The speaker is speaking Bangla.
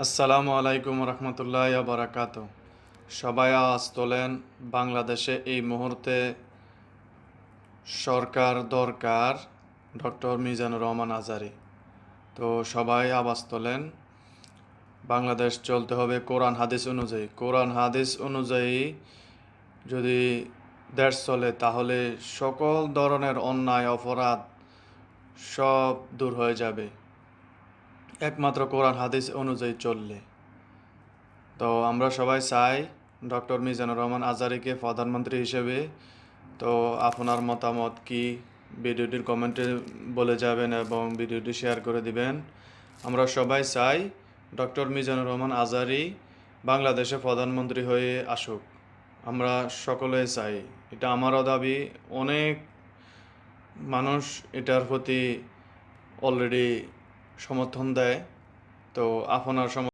আসসালামু আলাইকুম রহমতুল্লাহ বারাকাত। সবাই আওয়াজ তোলেন, বাংলাদেশে এই মুহূর্তে সরকার দরকার ডক্টর মিজানুর রহমান আজারি। তো সবাই আওয়াজ তোলেন, বাংলাদেশ চলতে হবে কোরআন হাদিস অনুযায়ী। কোরআন হাদিস অনুযায়ী যদি দেশ চলে তাহলে সকল ধরনের অন্যায় অপরাধ সব দূর হয়ে যাবে, একমাত্র কোরআন হাদিস অনুযায়ী চললে। তো আমরা সবাই চাই ডক্টর মিজানুর রহমান আজারিকে প্রধানমন্ত্রী হিসেবে। তো আপনার মতামত কি ভিডিওটির কমেন্টে বলে যাবেন এবং ভিডিওটি শেয়ার করে দিবেন। আমরা সবাই চাই ডক্টর মিজানুর রহমান আজারি বাংলাদেশে প্রধানমন্ত্রী হয়ে আসুক। আমরা সকলে চাই, এটা আমারও দাবি। অনেক মানুষ এটার প্রতি অলরেডি সমর্থন দেয়। তো আপনার